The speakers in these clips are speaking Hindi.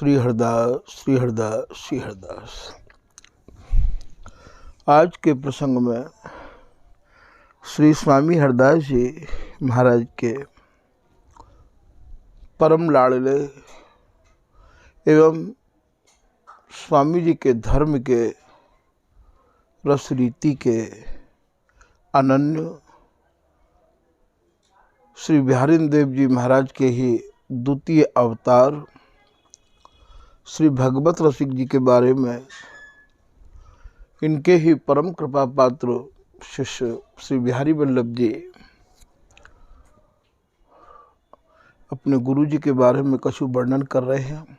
श्री हरदास श्री हरदास श्री हरदास। आज के प्रसंग में श्री स्वामी हरदास जी महाराज के परम लाडले एवं स्वामी जी के धर्म के रस रीति के अनन्य श्री बिहारिंद्र देव जी महाराज के ही द्वितीय अवतार श्री भगवत रसिक जी के बारे में इनके ही परम कृपा पात्र शिष्य श्री बिहारी वल्लभ जी अपने गुरु जी के बारे में कछु वर्णन कर रहे हैं।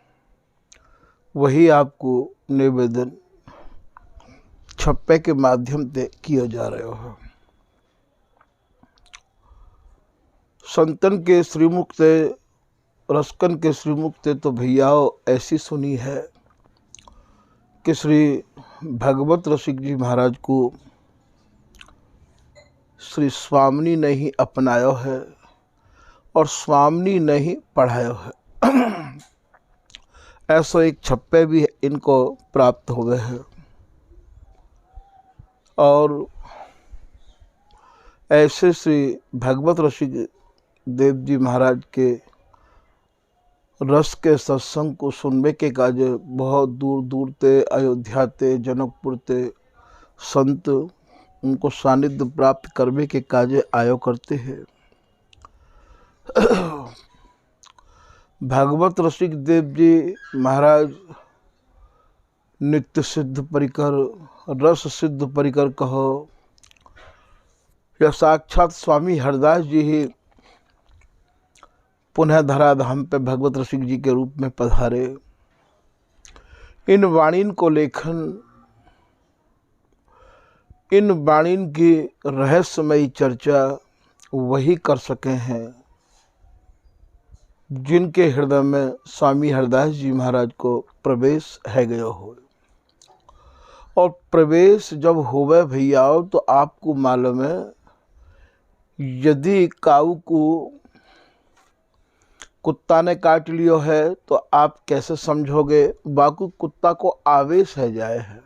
वही आपको निवेदन छप्पे के माध्यम से किया जा रहा है। संतन के श्रीमुख से रसकन के श्रीमुख से तो भैयाओं ऐसी सुनी है कि श्री भगवत रसिक जी महाराज को श्री स्वामिनी ने ही अपनाया है और स्वामिनी ने ही पढ़ाया है। ऐसा एक छप्पे भी इनको प्राप्त हुए हैं और ऐसे श्री भगवत रसिक देव जी महाराज के रस के सत्संग को सुनने के काज बहुत दूर दूर ते अयोध्या ते जनकपुर ते संत उनको सानिध्य प्राप्त करने के काज आयो करते हैं। भगवत रसिक देव जी महाराज नित्य सिद्ध परिकर रस सिद्ध परिकर कहो या साक्षात स्वामी हरदास जी ही पुनः धराधाम पे भगवत रसिक जी के रूप में पधारे। इन वाणीन को लेखन इन वाणीन की रहस्यमयी चर्चा वही कर सके हैं जिनके हृदय में स्वामी हरदास जी महाराज को प्रवेश है गया हो। और प्रवेश जब होवे भैयाओ तो आपको मालूम है, यदि काऊ को कुत्ता ने काट लियो है तो आप कैसे समझोगे? बाकू कुत्ता को आवेश है जाए है,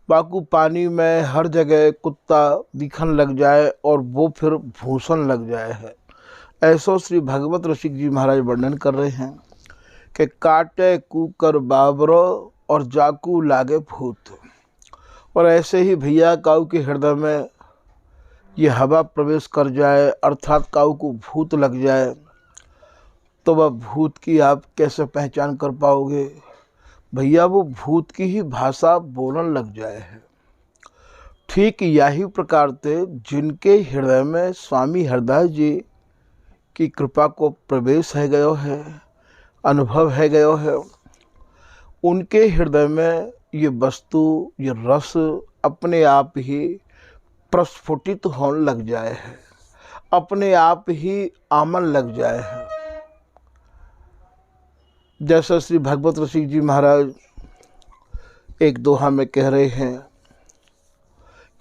बाकू पानी में हर जगह कुत्ता दिखन लग जाए और वो फिर भूषण लग जाए है। ऐसो श्री भगवत रसिक जी महाराज वर्णन कर रहे हैं कि काटे कुकर बाबरो और जाकू लागे भूत। और ऐसे ही भैया काऊ के हृदय में ये हवा प्रवेश कर जाए अर्थात काऊ को भूत लग जाए तो वह भूत की आप कैसे पहचान कर पाओगे? भैया वो भूत की ही भाषा बोलने लग जाए है। ठीक यही प्रकार से जिनके हृदय में स्वामी हरदास जी की कृपा को प्रवेश है गयो है, अनुभव है गयो है, उनके हृदय में ये वस्तु ये रस अपने आप ही प्रस्फुटित होने लग जाए है, अपने आप ही आमन लग जाए है। जैसा श्री भगवत रसिक जी महाराज एक दोहा में कह रहे हैं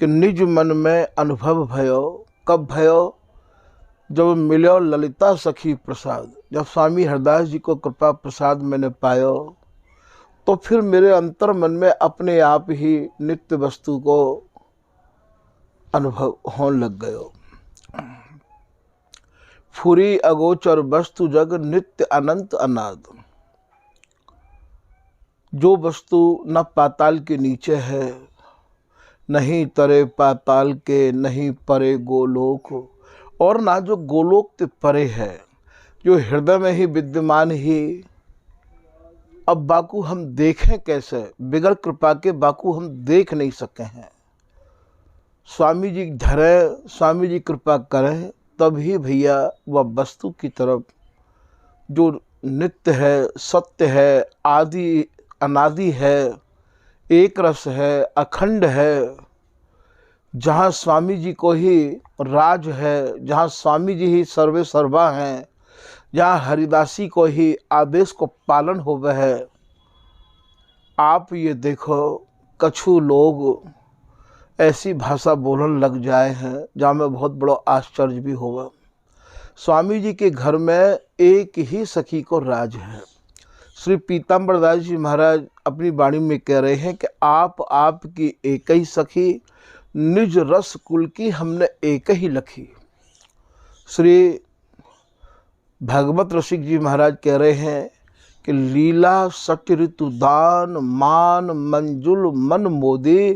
कि निज मन में अनुभव भयो कब भयो, जब मिलो ललिता सखी प्रसाद। जब स्वामी हरदास जी को कृपा प्रसाद मैंने पायो तो फिर मेरे अंतर मन में अपने आप ही नित्य वस्तु को अनुभव होने लग गयो। फुरी अगोचर वस्तु जग नित्य अनंत अनाद। जो वस्तु न पाताल के नीचे है, नहीं तरे पाताल के, नहीं परे गोलोक, और ना जो गोलोक ते परे है, जो हृदय में ही विद्यमान ही। अब बाकू हम देखें कैसे? बिगड़ कृपा के बाकू हम देख नहीं सके हैं। स्वामी जी धरे, स्वामी जी कृपा करें तभी भैया वह वस्तु की तरफ जो नित्य है, सत्य है, आदि अनादि है, एक रस है, अखंड है, जहाँ स्वामी जी को ही राज है, जहाँ स्वामी जी ही सर्वे सर्वा हैं, जहाँ हरिदासी को ही आदेश को पालन हो वह है। आप ये देखो कछु लोग ऐसी भाषा बोलने लग जाए हैं जहाँ में बहुत बड़ा आश्चर्य भी होगा। स्वामी जी के घर में एक ही सखी को राज है, श्री पीताम्बर दास जी महाराज अपनी वाणी में कह रहे हैं कि आपकी एक ही सखी, निज रस कुल की हमने एक ही लखी। श्री भागवत रसिक जी महाराज कह रहे हैं कि लीला सट ऋतु दान मान मंजुल मन मोदी,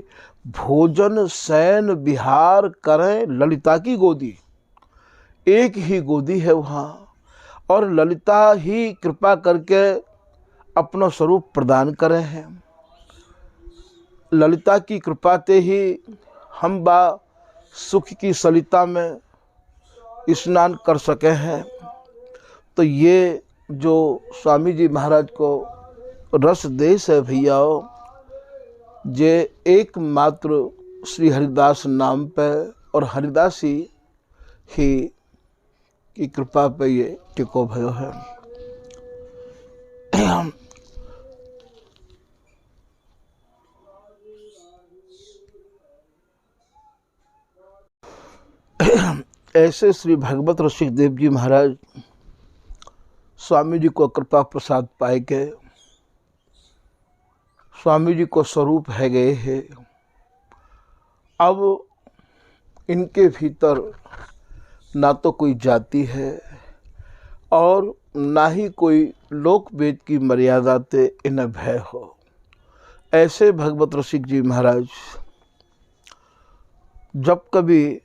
भोजन शयन विहार करें ललिता की गोदी। एक ही गोदी है वहाँ, और ललिता ही कृपा करके अपना स्वरूप प्रदान करे हैं। ललिता की कृपा से ही हम बा सुख की सलिता में स्नान कर सके हैं। तो ये जो स्वामी जी महाराज को रस देश है भैया, जे एकमात्र श्री हरिदास नाम पे और हरिदासी ही की कृपा पे ये टिको भयो है। ऐसे श्री भगवत रसिक देव जी महाराज स्वामी जी को कृपा प्रसाद पाए गए, स्वामी जी को स्वरूप है गए हैं। अब इनके भीतर ना तो कोई जाति है और ना ही कोई लोक वेद की मर्यादा ते इन्हें भय हो। ऐसे भगवत रसिक जी महाराज जब कभी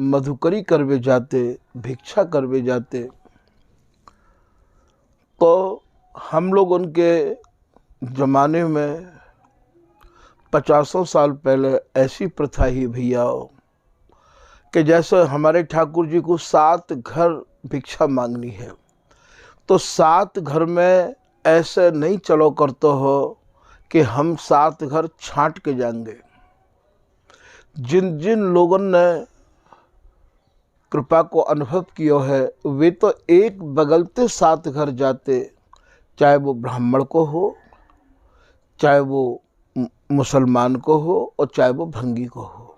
मधुकरी करवे जाते, भिक्षा करवे जाते, तो हम लोग उनके ज़माने में 50 साल पहले ऐसी प्रथा ही भैया कि जैसे हमारे ठाकुर जी को 7 घर भिक्षा मांगनी है, तो 7 घर में ऐसे नहीं चलो करते हो कि हम 7 घर छांट के जाएंगे। जिन जिन लोगों ने कृपा को अनुभव किया है वे तो एक बगलते 7 घर जाते, चाहे वो ब्राह्मण को हो, चाहे वो मुसलमान को हो और चाहे वो भंगी को हो।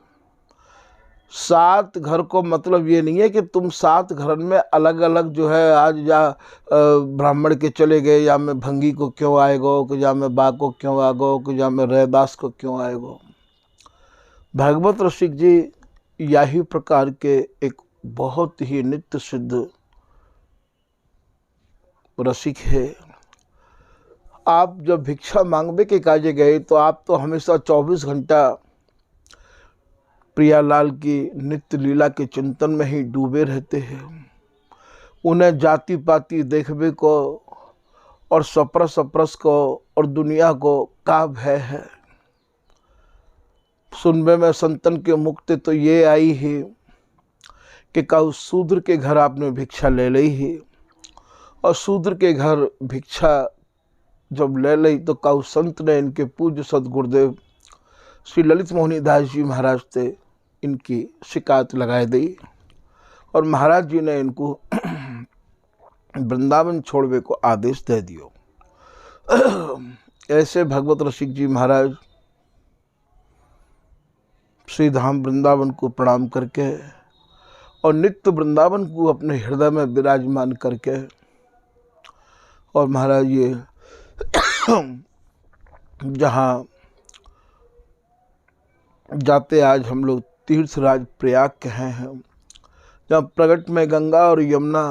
7 घर को मतलब ये नहीं है कि तुम 7 घर में अलग अलग जो है आज या ब्राह्मण के चले गए, या मैं भंगी को क्यों आएगो, कि या मैं बा को क्यों आगो, कि या मैं रैदास को क्यों आएगो। भागवत रसिक जी यही प्रकार के एक बहुत ही नित्य सिद्ध रसिक है। आप जब भिक्षा मांगने के काजे गए तो आप तो हमेशा 24 घंटा प्रियालाल की नित्य लीला के चिंतन में ही डूबे रहते हैं। उन्हें जाति पाति देखने को और सप्रस सप्रस को और दुनिया को का भय है। सुनने में संतन के मुक्ति तो ये आई ही कि काउ शूद्र के घर आपने भिक्षा ले ली ही, और शूद्र के घर भिक्षा जब ले ली तो काउ संत ने इनके पूज्य सदगुरुदेव श्री ललित मोहनी दास जी महाराज से इनकी शिकायत लगाई दी, और महाराज जी ने इनको वृंदावन छोड़ने को आदेश दे दियो। ऐसे भगवत रसिक जी महाराज श्री धाम वृंदावन को प्रणाम करके और नित्य वृंदावन को अपने हृदय में विराजमान करके, और महाराज ये जहाँ जाते आज हम लोग तीर्थराज प्रयाग के हैं, जहाँ प्रगट में गंगा और यमुना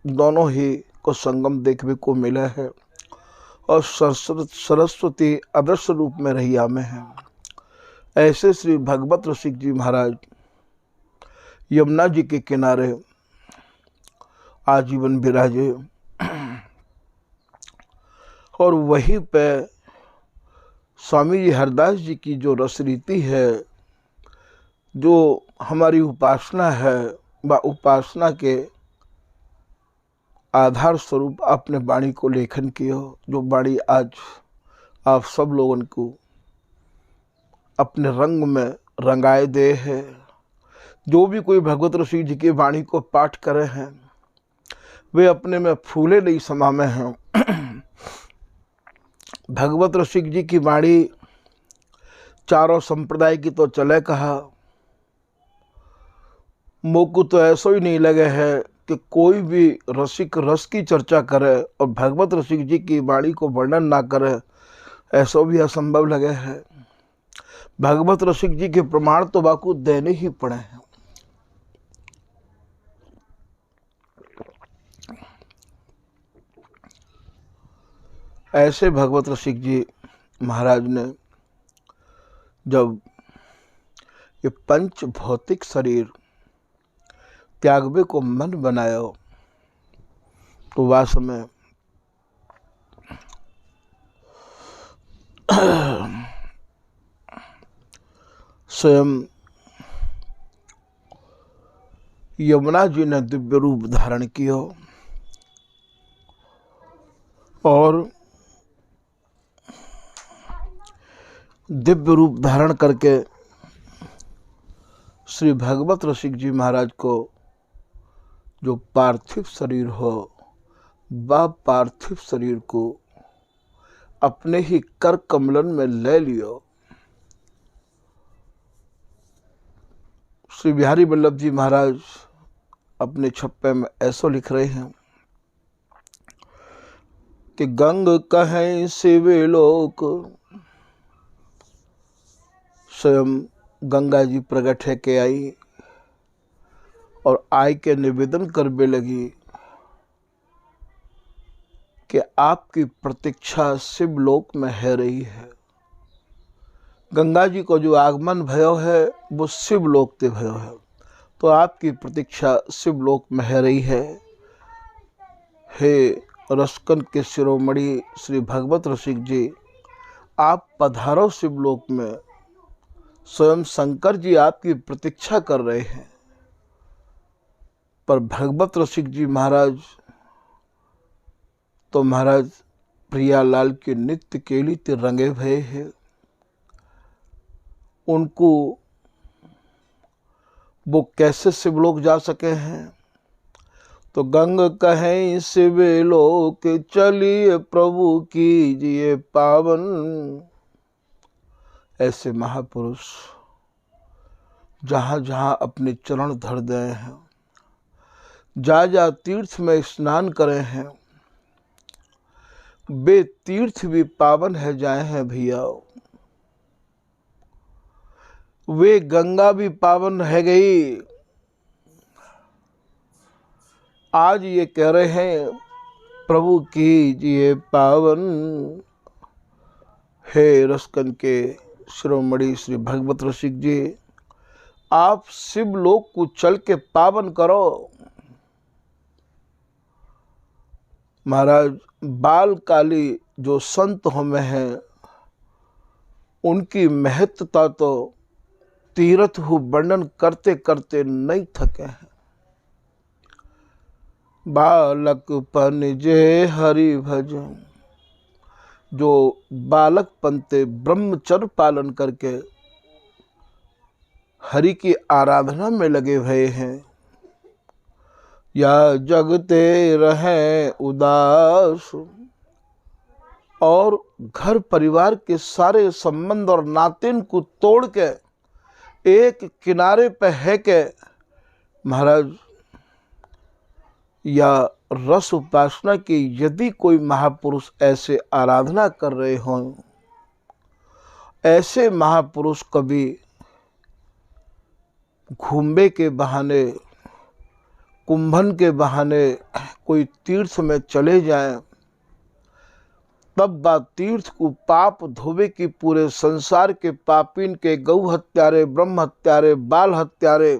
दोनों ही को संगम देखने को मिला है, और सरस्वती अदृश्य रूप में रहिया में है। ऐसे श्री भगवत रसिक जी महाराज यमुना जी के किनारे आजीवन विराजे, और वहीं पे स्वामी जी हरदास जी की जो रसरीति है, जो हमारी उपासना है, वह उपासना के आधार स्वरूप अपने वाणी को लेखन किया, जो वाणी आज आप सब लोगों को अपने रंग में रंगाए दे है। जो भी कोई भगवत रसिक जी की वाणी को पाठ करे हैं वे अपने में फूले नहीं समा में हैं। भगवत रसिक जी की वाणी चारों संप्रदाय की तो चले कहा, मोकू तो ऐसा ही नहीं लगे है कि कोई भी रसिक रस की चर्चा करे और भगवत रसिक जी की वाणी को वर्णन ना करे, ऐसा भी असंभव लगे है। भगवत रसिक जी के प्रमाण तो बाकू देने ही पड़े हैं। ऐसे भगवत रसिक जी महाराज ने जब ये पंच भौतिक शरीर त्यागवे को मन बनाया, तो वास्तव में स्वयं यमुना जी ने दिव्य रूप धारण किया और दिव्य रूप धारण करके श्री भगवत रसिक जी महाराज को जो पार्थिव शरीर हो, वह पार्थिव शरीर को अपने ही कर कमलन में ले लियो। श्री बिहारी वल्लभ जी महाराज अपने छप्पे में ऐसा लिख रहे हैं कि गंग कहें शिवे लोक, स्वयं गंगा जी प्रकट है के आई और आय के निवेदन करने लगी कि आपकी प्रतीक्षा शिवलोक में है रही है। गंगा जी को जो आगमन भयो है वो शिवलोक ते भयो है, तो आपकी प्रतीक्षा शिवलोक में है रही है। हे रसकन के शिरोमणि श्री भगवत रसिक जी, आप पधारो शिवलोक में। स्वयं शंकर जी आपकी प्रतीक्षा कर रहे हैं, पर भगवत रसिक जी महाराज तो महाराज प्रियालाल के नित्य केली ते रंगे भये हैं। उनको वो कैसे शिवलोक जा सके हैं? तो गंग कहें शिवे लोक, चलिए प्रभु कीजिए पावन। ऐसे महापुरुष जहाँ जहाँ अपने चरण धर गए हैं, जा जा तीर्थ में स्नान करे हैं, वे तीर्थ भी पावन है जाए हैं भैया। वे गंगा भी पावन है गई। आज ये कह रहे हैं प्रभु कीजिए पावन। हे रसकन के शिरोमणि श्री भगवत रसिक जी, आप शिवलोक को चल के पावन करो। महाराज बालकाली जो संत हमें हैं, उनकी महत्ता तो तीर्थ हु वर्णन करते करते नहीं थके हैं। बालकपन जे हरि भजन, जो बालकपन ते ब्रह्मचर्य पालन करके हरि की आराधना में लगे हुए हैं, या जगते रहे उदास, और घर परिवार के सारे संबंध और नातेन को तोड़ के एक किनारे पे है के महाराज या रस उपासना की यदि कोई महापुरुष ऐसे आराधना कर रहे हों, ऐसे महापुरुष कभी घूमने के बहाने, कुंभन के बहाने कोई तीर्थ में चले जाएं, तब बात तीर्थ को पाप धोवे की पूरे संसार के पापीन के गौ हत्यारे, ब्रह्म हत्यारे, बाल हत्यारे,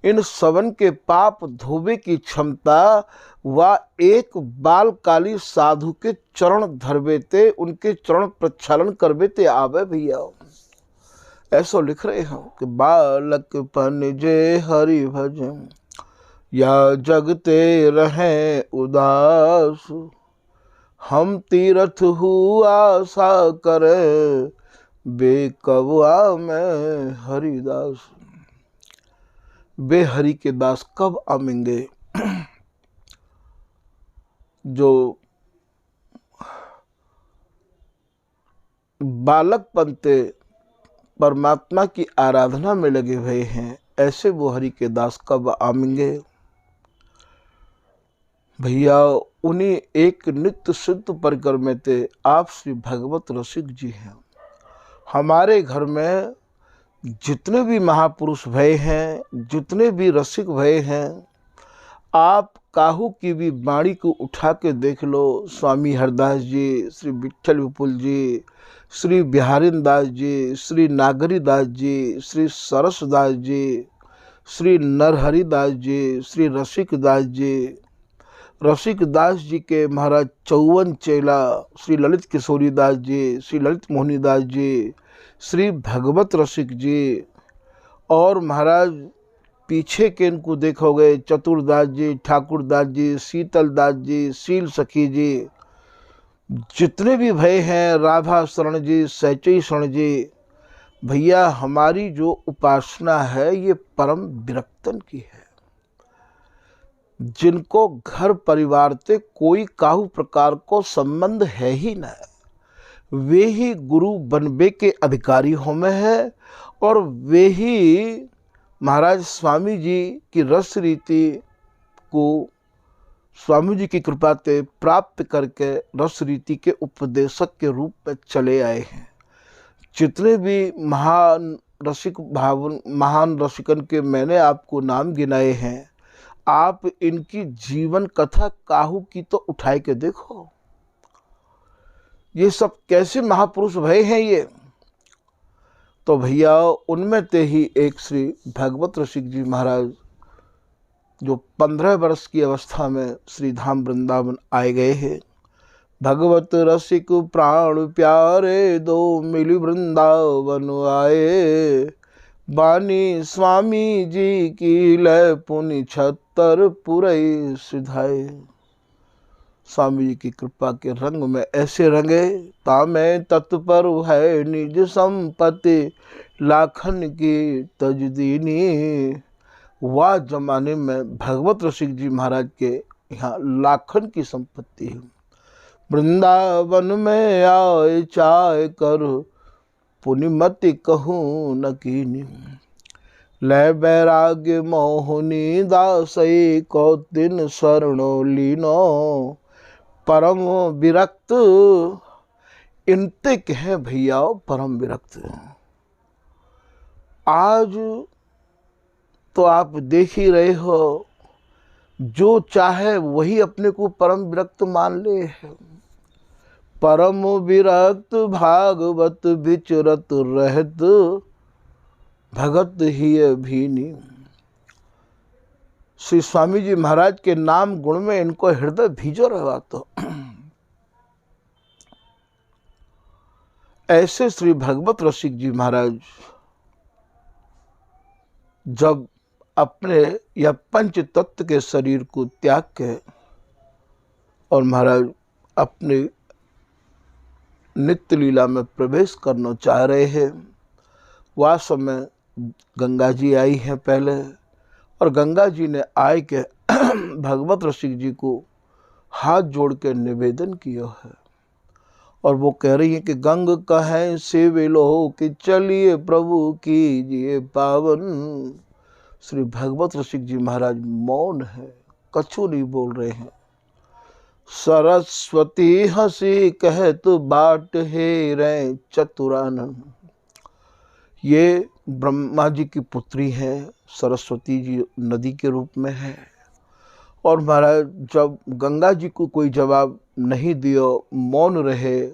इन सबन के पाप धोवे की क्षमता व एक बाल काली साधु के चरण धरवेते, उनके चरण प्रक्षालन करवेते आवे भैया। ऐसा लिख रहे हैं कि बालकपन जे हरि भजन, या जगते रहे उदास, हम तीर्थ हुआ आशा करे, बेकवा में हरिदास। वे हरि के दास कब आमेंगे? जो बालकपन से परमात्मा की आराधना में लगे हुए हैं, ऐसे वो हरि के दास कब आमेंगे? भैया उन्हीं एक नित्य सिद्ध परिकर थे आप श्री भगवत रसिक जी हैं। हमारे घर में जितने भी महापुरुष भय हैं, जितने भी रसिक भय हैं, आप काहू की भी बाणी को उठा के देख लो। स्वामी हरदास जी, श्री विठल विपुल जी, श्री बिहारिन दास जी, श्री नागरी दास जी, श्री सरस दास जी, श्री नरहरि दास जी, श्री रसिक दास जी, रसिक दास जी के महाराज 54 चेला, श्री ललित किशोरी दास जी, श्री ललित मोहनी दास जी, श्री भगवत रसिक जी, और महाराज पीछे के इनको देखोगे चतुरदास जी, ठाकुर दास जी, शीतल दास जी, शील सखी जी, जितने भी भय हैं, राधा शरण जी, सैचई शरण जी। भैया हमारी जो उपासना है ये परम विरक्तन की है, जिनको घर परिवार से कोई काहू प्रकार को संबंध है ही न, वे ही गुरु बनबे के अधिकारी होमे हैं, और वे ही महाराज स्वामी जी की रस रीति को स्वामी जी की कृपा से प्राप्त करके रस रीति के उपदेशक के रूप में चले आए हैं। जितने भी महान रसिकन के मैंने आपको नाम गिनाए हैं, आप इनकी जीवन कथा काहू की तो उठाए के देखो। ये सब कैसे महापुरुष भय हैं ये। तो भैया उनमें ते ही एक श्री भगवत रसिक जी महाराज, जो 15 वर्ष की अवस्था में श्री धाम वृंदावन आए गए हैं। भगवत रसिक प्राण प्यारे दो मिली वृंदावन आए, बानी स्वामी जी की लय पुनि 76 पुरई सिधाए। स्वामी जी की कृपा के रंग में ऐसे रंगे, तामे तत्पर है निज संपत्ति लाखन की तजदीनी। वह जमाने में भगवत रसिक जी महाराज के यहाँ लाखन की संपत्ति है। वृंदावन में आए चाय कर पुनिमति कहूँ न कीनी, लय बैराग्य मोहनी दासई को दिन शरणो लीनो। परम विरक्त इनते कहें भैया, परम विरक्त। आज तो आप देख ही रहे हो, जो चाहे वही अपने को परम विरक्त मान ले है। परम विरक्त भागवत विचरत रहत, भगत ही भीनी। श्री स्वामी जी महाराज के नाम गुण में इनको हृदय भीजो रहा। तो ऐसे श्री भगवत रसिक जी महाराज जब अपने या पंच तत्व के शरीर को त्याग के और महाराज अपने नित्य लीला में प्रवेश करना चाह रहे हैं, वह समय गंगा जी आई हैं पहले, और गंगा जी ने आए के भगवत रसिक जी को हाथ जोड़ के निवेदन किया है। और वो कह रही है कि गंग कहें से वे लो कि चलिए प्रभु कीजिए पावन। श्री भगवत रसिक जी महाराज मौन है, कछु नहीं बोल रहे हैं। सरस्वती हंसी कह तो बाट हे रे चतुरानन। ये ब्रह्मा जी की पुत्री है, सरस्वती जी नदी के रूप में है। और महाराज जब गंगा जी को कोई जवाब नहीं दिया, मौन रहे,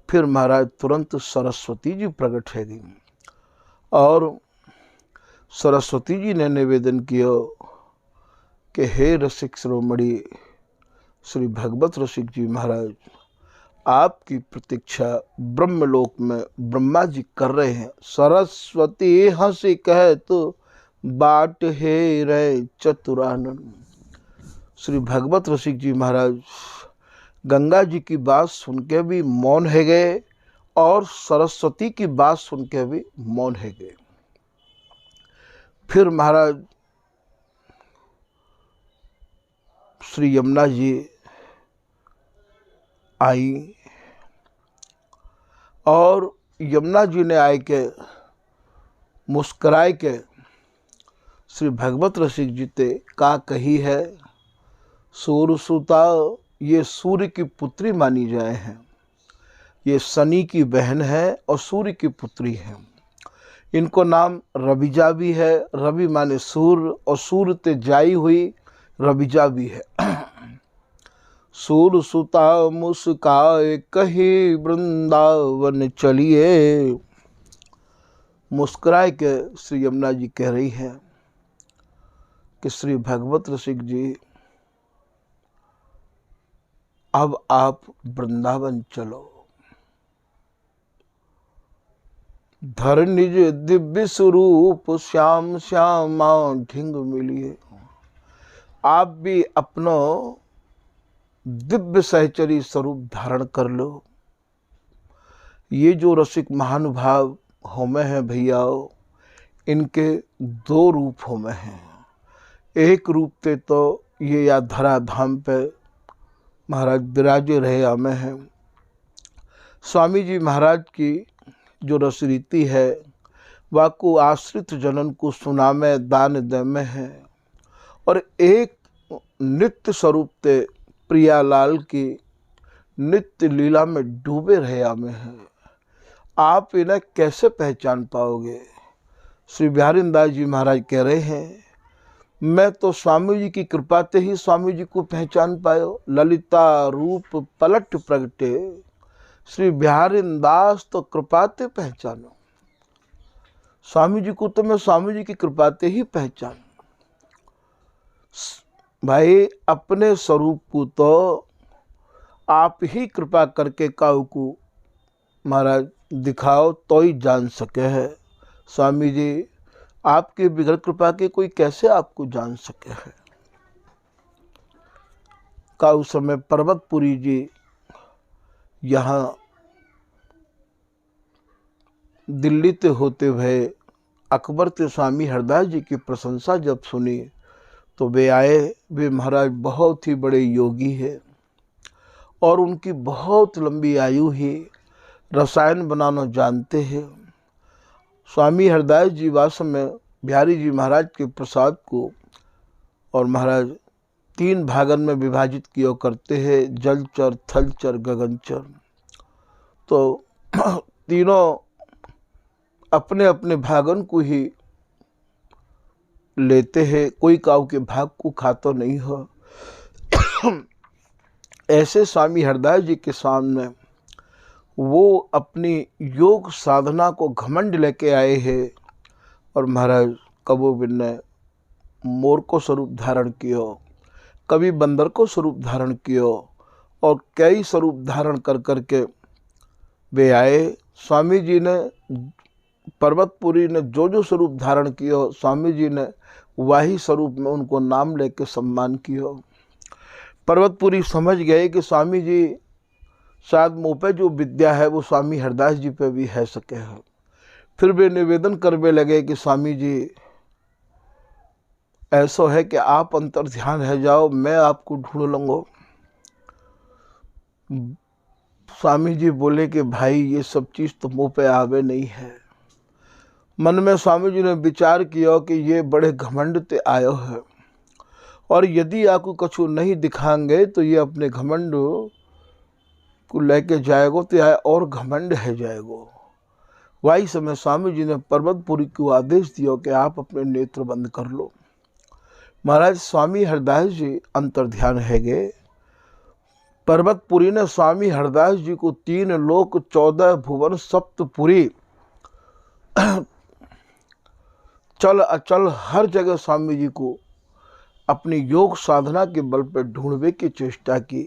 फिर महाराज तुरंत सरस्वती जी प्रकट है गई। और सरस्वती जी ने निवेदन किया कि हे रसिक शिरोमणि श्री भगवत रसिक जी महाराज, आपकी प्रतीक्षा ब्रह्मलोक में ब्रह्मा जी कर रहे हैं। सरस्वती हंसी कहे तो बाट हे रे चतुरानन। श्री भगवत रसिक जी महाराज गंगा जी की बात सुन के भी मौन है गए, और सरस्वती की बात सुन के भी मौन है गए। फिर महाराज श्री यमुना जी आई, और यमुना जी ने आए के मुस्कराए के श्री भगवत रसिक जी ते का कही है। सूरसुता ये सूर्य की पुत्री मानी जाए हैं। ये शनि की बहन है और सूर्य की पुत्री है। इनको नाम रबिजा भी है। रवि माने सूर्य और सूर्य ते जाई हुई रबिजा भी है। सूरसुता मुस्काए कही वृंदावन चलिए। मुस्कुराए के श्री यमुना जी कह रही हैं कि श्री भगवत रसिक जी अब आप वृंदावन चलो, धर निज दिव्य स्वरूप श्याम श्यामा ढिंग मिलिए। आप भी अपनो दिव्य सहचरी स्वरूप धारण कर लो। ये जो रसिक महानुभाव होमे हैं भैया, इनके दो रूप होमे हैं। एक रूप ते तो ये या धरा धाम पे महाराज विराजे रहे हमें हैं। स्वामी जी महाराज की जो रस रीति है वाकु आश्रित जनन को सुनामे दान देमे है। और एक नित्य स्वरूप ते प्रियालाल की नित्य लीला में डूबे रहे हमें हैं। आप इन्हें कैसे पहचान पाओगे? श्री बिहारीदास जी महाराज कह रहे हैं, मैं तो स्वामी जी की कृपा से ही स्वामी जी को पहचान पायो। ललिता रूप पलट प्रगटे, श्री बिहारीदास तो कृपा से पहचानो। स्वामी जी को तो मैं स्वामी जी की कृपा से ही पहचान। भाई अपने स्वरूप को तो आप ही कृपा करके काऊ को महाराज दिखाओ तो ही जान सके है। स्वामी जी आपके बिगड़ कृपा के कोई कैसे आपको जान सके है। का उस समय पर्वतपुरी जी यहाँ दिल्ली ते होते हुए अकबर ते स्वामी हरदास जी की प्रशंसा जब सुनी तो वे आए। वे महाराज बहुत ही बड़े योगी है और उनकी बहुत लंबी आयु ही रसायन बनाना जानते हैं। स्वामी हरदास जी वास्तव में बिहारी जी महाराज के प्रसाद को और महाराज 3 भागन में विभाजित किया करते हैं, जलचर, थलचर, गगनचर। तो तीनों अपने अपने भागन को ही लेते हैं, कोई काऊ के भाग को खाता नहीं हो। ऐसे स्वामी हरदास जी के सामने वो अपनी योग साधना को घमंड लेके आए हैं और महाराज कबो ने मोर को स्वरूप धारण कियो, कभी बंदर को स्वरूप धारण कियो और कई स्वरूप धारण कर करके वे आए। स्वामी जी ने पर्वतपुरी ने जो जो स्वरूप धारण कियो, स्वामी जी ने वही स्वरूप में उनको नाम लेके सम्मान कियो। पर्वतपुरी समझ गए कि स्वामी जी शायद मुँह पे जो विद्या है वो स्वामी हरदास जी पे भी है सके है। फिर वे निवेदन करने लगे कि स्वामी जी ऐसा है कि आप अंतर ध्यान है जाओ, मैं आपको ढूंढ लूँगा। स्वामी जी बोले कि भाई ये सब चीज़ तो मुँह पे आवे नहीं है। मन में स्वामी जी ने विचार किया कि ये बड़े घमंड ते आयो है और यदि आपको कछु नहीं दिखाएंगे तो ये अपने घमंड को लेके जाएगो तो यह और घमंड है जाएगो। वही समय स्वामी जी ने पर्वतपुरी को आदेश दिया कि आप अपने नेत्र बंद कर लो। महाराज स्वामी हरदास जी अंतर ध्यान है गए। पर्वतपुरी ने स्वामी हरदास जी को 3 लोक 14 भुवन सप्तपुरी चल अचल हर जगह स्वामी जी को अपनी योग साधना के बल पर ढूंढने की चेष्टा की,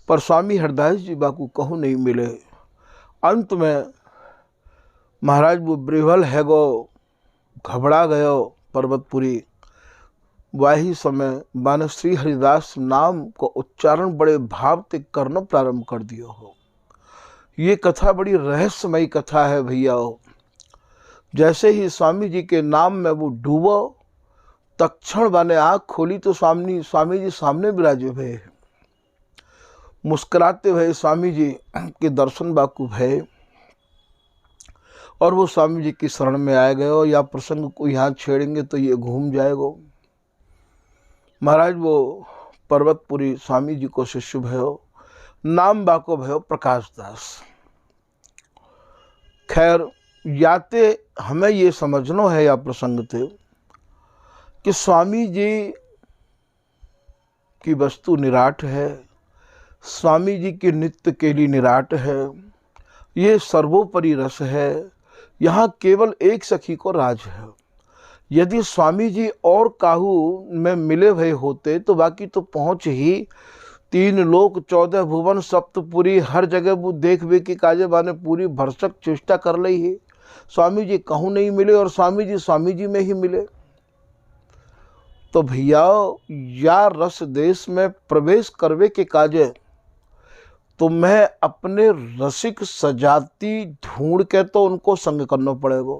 पर स्वामी हरदास जी बाकू कहूँ नहीं मिले। अंत में महाराज वो ब्रिवल है गो, घबरा गयो पर्वतपुरी। वही समय माने श्री हरिदास नाम को उच्चारण बड़े भाव से करना प्रारंभ कर दियो हो। ये कथा बड़ी रहस्यमयी कथा है भैया। जैसे ही स्वामी जी के नाम में वो डूबो, तत्क्षण बाने आँख खोली तो स्वामी जी सामने विराजे हुए। मुस्कुराते हुए स्वामी जी के दर्शन बाकू भय और वो स्वामी जी की शरण में आए गए। या प्रसंग को यहाँ छेड़ेंगे तो ये घूम जाएगा। महाराज वो पर्वतपुरी स्वामी जी को शिष्य भयो, नाम बाको भयो प्रकाश दास। खैर याते हमें ये समझना है या प्रसंग थे कि स्वामी जी की वस्तु निराट है, स्वामी जी की नित्य केली निराट है, ये सर्वोपरि रस है। यहाँ केवल एक सखी को राज है। यदि स्वामी जी और काहू में मिले हुए होते तो बाकी तो पहुँच ही 3 लोक 14 भुवन सप्तपुरी हर जगह वो देख वे की काजे बाने पूरी भरसक चेष्टा कर ली है। स्वामी जी कहूँ नहीं मिले और स्वामी जी में ही मिले। तो भैया या रस देश में प्रवेश करवे के काजे तुम्हें अपने रसिक सजाती ढूंढ के तो उनको संग करना पड़ेगा,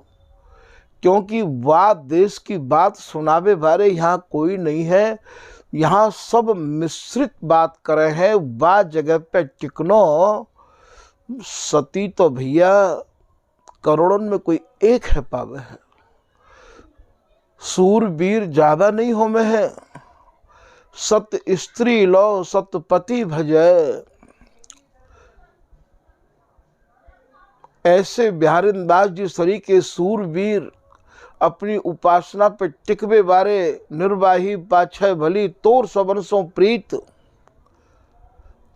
क्योंकि वाह देश की बात सुनावे बारे यहाँ कोई नहीं है। यहाँ सब मिश्रित बात करे हैं। वाह जगह पे टिकनो सती तो भैया करोड़ों में कोई एक है पावे है। सूरवीर ज्यादा नहीं हो में है। सत स्त्री लो सत पति भजे, ऐसे बिहारिंदास जी सरी के सूरवीर अपनी उपासना पे टिकवे बारे निर्वाही पाछे भली तोर सबन सो प्रीत।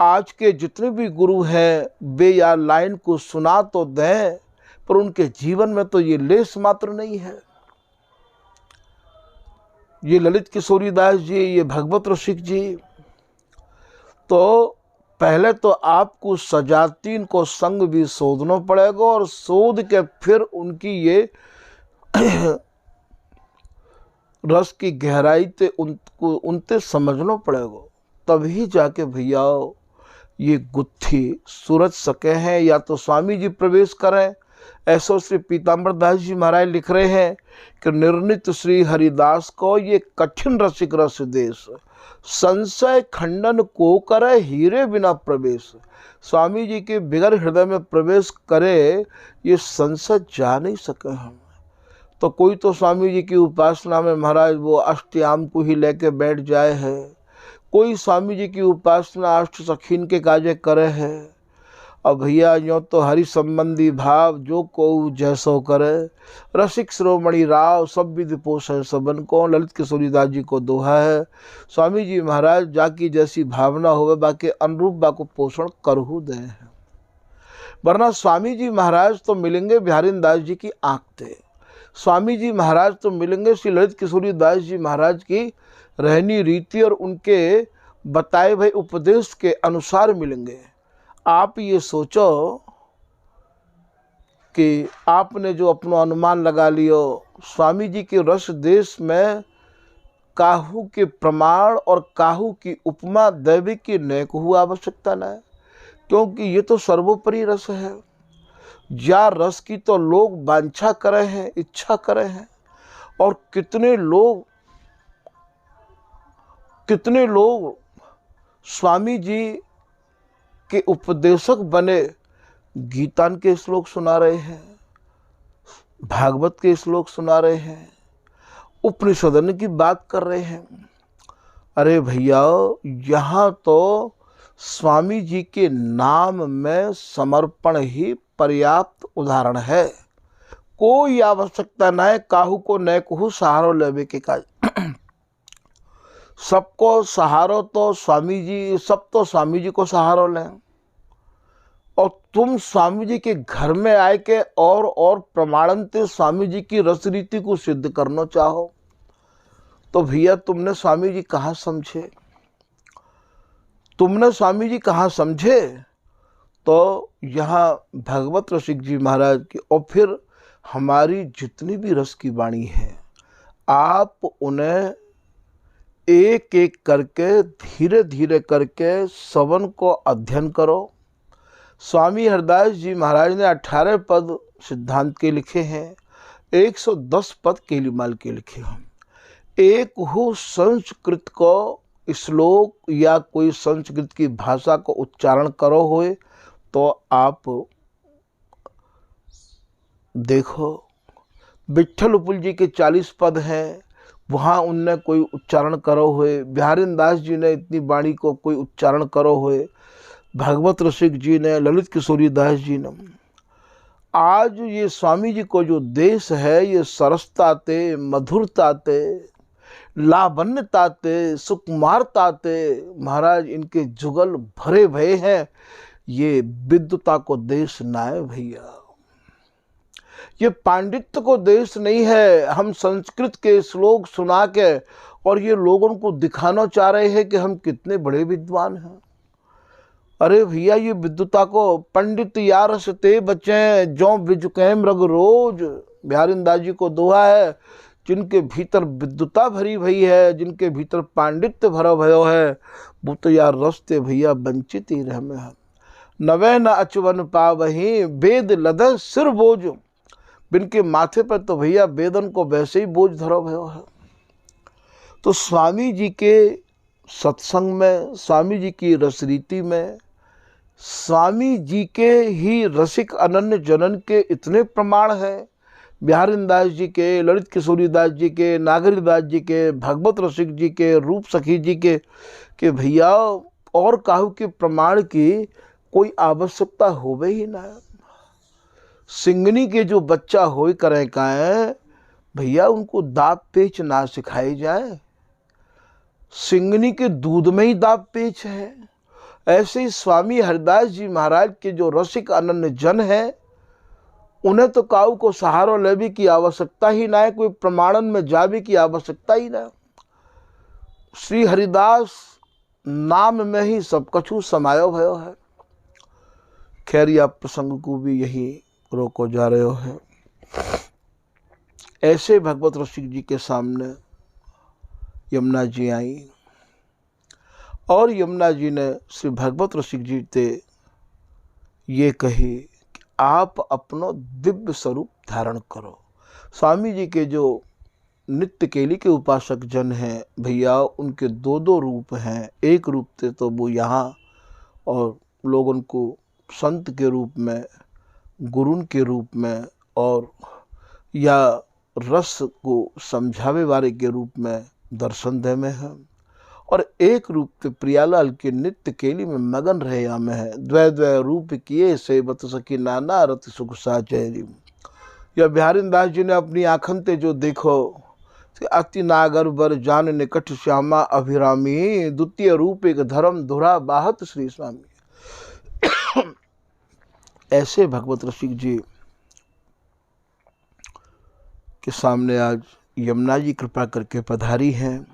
आज के जितने भी गुरु हैं वे या लाइन को सुना तो दें, पर उनके जीवन में तो ये लेस मात्र नहीं है। ये ललित किशोरी दास जी, ये भगवत रसिक जी, तो पहले तो आपको सजातीन को संग भी शोधना पड़ेगा और शोध के फिर उनकी ये रस की गहराई ते उनको उनते समझना पड़ेगा, तभी जाके भैया ये गुत्थी सूरज सके हैं। या तो स्वामी जी प्रवेश करें, ऐसो श्री पीताम्बर दास जी महाराज लिख रहे हैं कि निर्णित श्री हरिदास को ये कठिन रसिक रस देश, संशय खंडन को करे हीरे बिना प्रवेश। स्वामी जी के बिगर हृदय में प्रवेश करे ये संशय जा नहीं सके हम। तो कोई तो स्वामी जी की उपासना में महाराज वो अष्टयाम को ही लेके बैठ जाए है, कोई स्वामी जी की उपासना अष्ट सखीन के काजे करे है। अब भैया यो तो हरि संबंधी भाव जो को जैसो करे, रसिक शिरोमणि राव सब विधि पोषण सबन को। ललित किशोरी दास जी को दोहा है, स्वामी जी महाराज जाकी जैसी भावना होवे बाकी अनुरूप बाको पोषण करहु दे हैं। वरना स्वामी जी महाराज तो मिलेंगे बिहारिन दास जी की आँख थे, स्वामी जी महाराज तो मिलेंगे श्री ललित किशोरी दास जी महाराज की रहनी रीति और उनके बताए हुए उपदेश के अनुसार मिलेंगे। आप ये सोचो कि आपने जो अपना अनुमान लगा लियो स्वामी जी के रस देश में काहू के प्रमाण और काहू की उपमा दैवी की न कहू आवश्यकता न है, क्योंकि ये तो सर्वोपरि रस है। या रस की तो लोग वांछा करे हैं, इच्छा करे हैं, और कितने लोग स्वामी जी के उपदेशक बने गीतान के श्लोक सुना रहे हैं, भागवत के श्लोक सुना रहे हैं, उपनिषदन की बात कर रहे हैं। अरे भैया यहाँ तो स्वामी जी के नाम में समर्पण ही पर्याप्त उदाहरण है। कोई आवश्यकता न है काहू को न कहू सहारो लेवे के काज। सबको सहारो तो स्वामी जी, सब तो स्वामी जी को सहारो लें, और तुम स्वामी जी के घर में आए के और प्रमाणनते स्वामी जी की रस रीति को सिद्ध करना चाहो तो भैया तुमने स्वामी जी कहाँ समझे, तुमने स्वामी जी कहाँ समझे। तो यहाँ भगवत रसिक जी महाराज की और फिर हमारी जितनी भी रस की वाणी है, आप उन्हें एक एक करके धीरे धीरे करके सवन को अध्ययन करो। स्वामी हरदास जी महाराज ने 18 पद सिद्धांत के लिखे हैं, 110 पद केलीमाल के लिखे हैं। एक हो संस्कृत को श्लोक या कोई संस्कृत की भाषा को उच्चारण करो होए तो आप देखो विट्ठल उपल जी के 40 पद हैं, वहाँ उनने कोई उच्चारण करो हुए, बिहारीदास जी ने इतनी वाणी को कोई उच्चारण करो हुए, भगवत रसिक जी ने, ललित किशोरी दास जी ने। आज ये स्वामी जी को जो देश है, ये सरसता ते, मधुरता ते, लावण्यता ते, सुकुमारता ते, महाराज इनके जुगल भरे भये हैं। ये विद्वता को देश ना है भैया, ये पांडित्य को देश नहीं है। हम संस्कृत के श्लोक सुना के और ये लोगों को दिखाना चाह रहे हैं कि हम कितने बड़े विद्वान हैं। अरे भैया, ये विद्वता को पंडित यार सते बचे जो बिजुकैम रग रोज, बिहारीदास जी को दोहा है। जिनके भीतर विद्वता भरी भई है, जिनके भीतर पांडित्य भरा भयो है, वो तो यार रस्ते भैया वंचित ही रह में है। नवे न अचवन पावही वेद लद सिर बोझ, बिनके माथे पर तो भैया वेदन को वैसे ही बोझ धरो भयो है। तो स्वामी जी के सत्संग में, स्वामी जी की रसरीति में, स्वामी जी के ही रसिक अनन्य जनन के इतने प्रमाण हैं। बिहारीदास जी के, ललित किशोरी दास जी के, नागरीदास जी के, भगवत रसिक जी के, रूप सखी जी के भैया और काहू के प्रमाण की कोई आवश्यकता होवे ही ना। सिंगनी के जो बच्चा होए करे काए भैया, उनको दाब पेच ना सिखाई जाए। सिंगनी के दूध में ही दाब पेच है। ऐसे ही स्वामी हरिदास जी महाराज के जो रसिक अनन्य जन है, उन्हें तो काऊ को सहारो लेने की आवश्यकता ही ना है, कोई प्रमाणन में जाने की आवश्यकता ही ना। श्री हरिदास नाम में ही सब कछु समायो भयो है। खैर, आप प्रसंग को भी यही रोको जा रहे हो है। ऐसे भगवत रसिक जी के सामने यमुना जी आई और यमुना जी ने श्री भगवत रसिक जी से ये कही कि आप अपनो दिव्य स्वरूप धारण करो। स्वामी जी के जो नित्य केली के उपासक जन हैं भैया, उनके दो दो रूप हैं। एक रूप से तो वो यहाँ और लोगों को संत के रूप में, गुरुन के रूप में और या रस को समझावे वाले के रूप में दर्शन दे में है, और एक रूप से प्रियालाल के नित्य केली में मगन रहे में है। द्वै द्वै रूप किए से बत सकी नाना रत सुख साचेरी। या बिहारीदास जी ने अपनी आँखन ते जो देखो, अति नागर बर जान निकट श्यामा अभिरामी, द्वितीय रूप एक धर्म धुरा बाहत श्री स्वामी। ऐसे भगवत रसिक जी के सामने आज यमुना जी कृपा करके पधारी हैं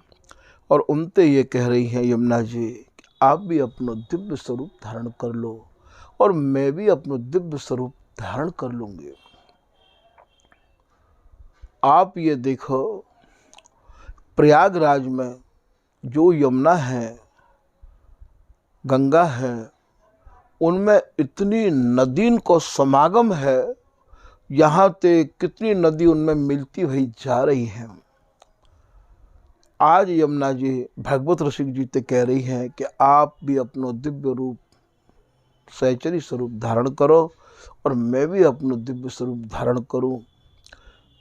और उनसे ये कह रही हैं, यमुना जी आप भी अपना दिव्य स्वरूप धारण कर लो और मैं भी अपना दिव्य स्वरूप धारण कर लूँगी। आप ये देखो, प्रयागराज में जो यमुना है, गंगा है, उनमें इतनी नदीन को समागम है। यहाँ ते कितनी नदी उनमें मिलती हुई जा रही हैं। आज यमुना जी भगवत रसिक जी से कह रही हैं कि आप भी अपनो दिव्य रूप, सहचरी स्वरूप धारण करो और मैं भी अपनो दिव्य स्वरूप धारण करूं,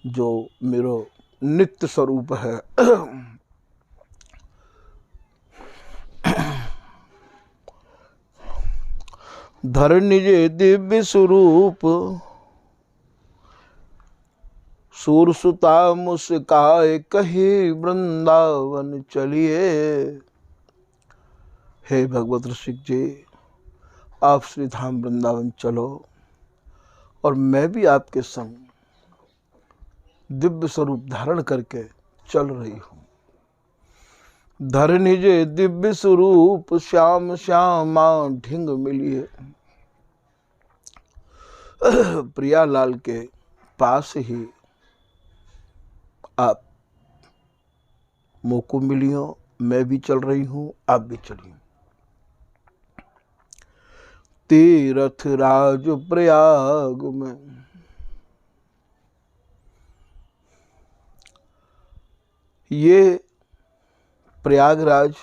जो मेरो नित्य स्वरूप है। धर निज दिव्य स्वरूप, सूरसुता मुस्काए कही वृंदावन चलिए। हे भगवत रसिक जी, आप श्री धाम वृंदावन चलो और मैं भी आपके संग दिव्य स्वरूप धारण करके चल रही हूँ। धर निज दिव्य स्वरूप, श्याम श्यामा ढिंग मिलिए। प्रियालाल के पास ही आप मोको मिलियो, मैं भी चल रही हूँ, आप भी चलिए। तीर्थ राज प्रयाग में ये प्रयागराज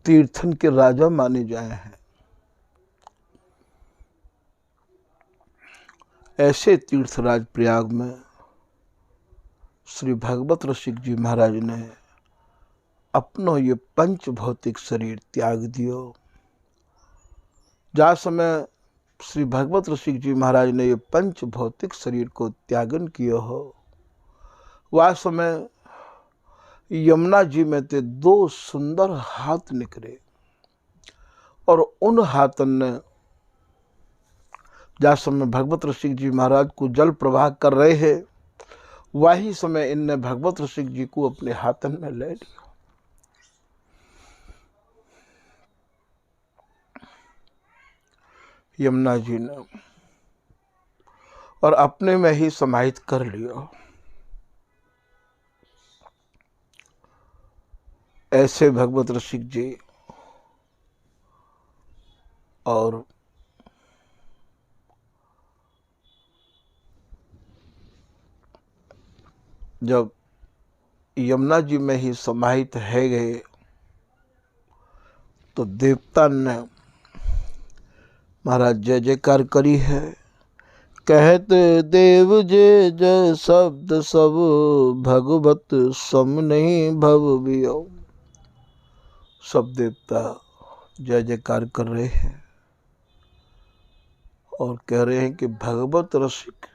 तीर्थन के राजा माने जाए हैं। ऐसे तीर्थराज प्रयाग में श्री भगवत रसिक जी महाराज ने अपनो ये पंच भौतिक शरीर त्याग दियो। जा समय श्री भगवत रसिक जी महाराज ने ये पंच भौतिक शरीर को त्यागन किया हो, वह समय यमुना जी में ते दो सुंदर हाथ निकले और उन हाथन ने जा समय भगवत रसिक जी महाराज को जल प्रवाह कर रहे हैं, वही समय इनने भगवत रसिक जी को अपने हाथन में ले लिया। यमुना जी ने और अपने में ही समाहित कर लिया। ऐसे भगवत रसिक जी और जब यमुना जी में ही समाहित है गए तो देवता ने महाराज जय जयकार करी है। कहते देव जय जय शब्द सब, भगवत सम नहीं भव बियो। सब देवता जय जयकार कर रहे हैं और कह रहे हैं कि भगवत रसिक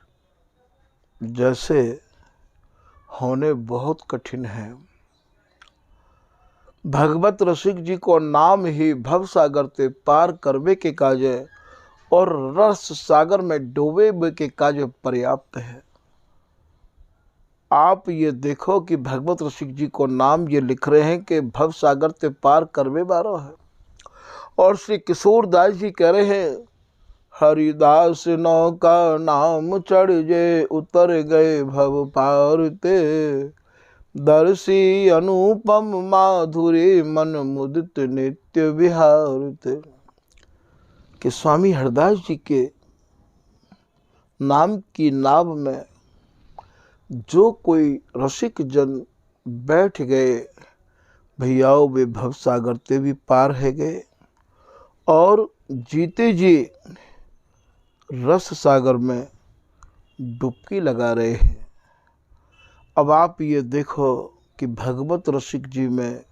जैसे होने बहुत कठिन है। भगवत रसिक जी को नाम ही भव सागर ते पार करवे के काजे और रस सागर में डूबे के काजे पर्याप्त है। आप ये देखो कि भगवत रसिक जी को नाम ये लिख रहे हैं कि भव सागर ते पार करवे बारो है, और श्री किशोरदास जी कह रहे हैं हरिदास नौका नाम चढ़ जे, उतर गए भव पार ते, दर्शी अनुपम माधुरी मन मुदित नित्य विहार ते। कि स्वामी हरदास जी के नाम की नाव में जो कोई रसिक जन बैठ गए, भैयाओ वे भव सागर ते भी पार है गए और जीते जी रस सागर में डुबकी लगा रहे हैं। अब आप ये देखो कि भगवत रसिक जी में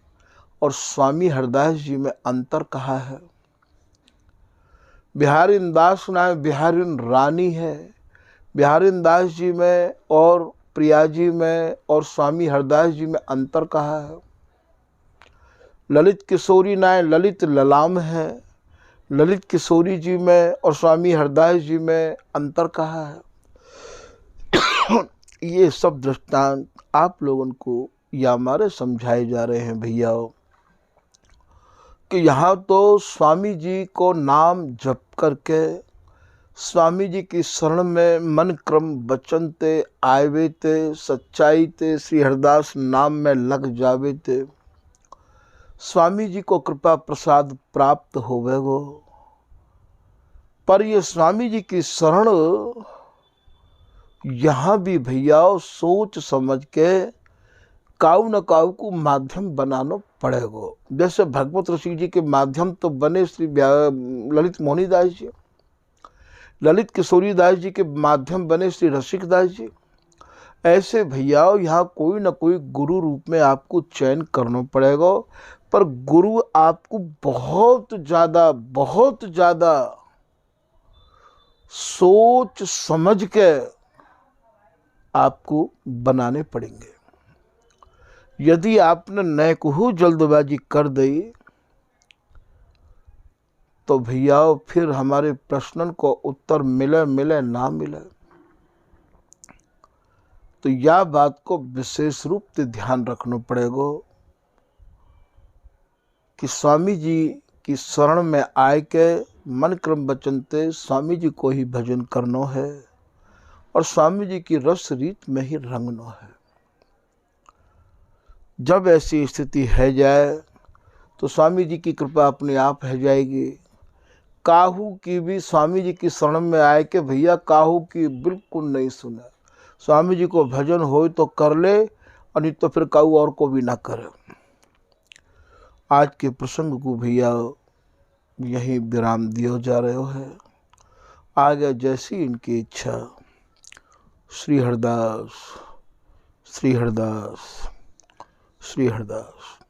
और स्वामी हरदास जी में अंतर कहाँ है। बिहारी दास नाम बिहारी रानी है। बिहारी दास जी में और प्रिया जी में और स्वामी हरदास जी में अंतर कहाँ है। ललित किशोरी नाय ललित ललाम है। ललित किशोरी जी में और स्वामी हरदास जी में अंतर कहाँ है। ये सब दृष्टांत आप लोगों को या हमारे समझाए जा रहे हैं भैयाओं कि यहाँ तो स्वामी जी को नाम जप करके स्वामी जी की शरण में मन क्रम वचन ते आवे ते सच्चाई ते श्री हरदास नाम में लग जावे ते स्वामी जी को कृपा प्रसाद प्राप्त होवेगो। पर ये स्वामी जी की शरण यहाँ भी भैयाओ सोच समझ के काऊ न काऊ को माध्यम बनाना पड़ेगा। जैसे भगवत रसिक जी के माध्यम तो बने श्री ललित मोहनी दास जी, ललित किशोरी दास जी के माध्यम बने श्री रसिक दास जी। ऐसे भैयाओं यहाँ कोई न कोई गुरु रूप में आपको चयन करना पड़ेगा। पर गुरु आपको बहुत ज़्यादा सोच समझ के आपको बनाने पड़ेंगे। यदि आपने नैकहू जल्दबाजी कर दी तो भैयाओं फिर हमारे प्रश्न को उत्तर मिले ना मिले। तो यह बात को विशेष रूप से ध्यान रखना पड़ेगा कि स्वामी जी की शरण में आए के मन क्रम वचन ते स्वामी जी को ही भजन करना है और स्वामी जी की रस रीत में ही रंगना है। जब ऐसी स्थिति है जाए तो स्वामी जी की कृपा अपने आप है जाएगी। काहू की भी स्वामी जी की शरण में आए के भैया काहू की बिल्कुल नहीं सुने। स्वामी जी को भजन हो तो कर ले और नहीं तो फिर काहू और को भी ना करे। आज के प्रसंग को भैया यही विराम दिया जा रहे है। आगे जैसी इनकी इच्छा। श्री हरदास श्री हरदास, श्री हरदास।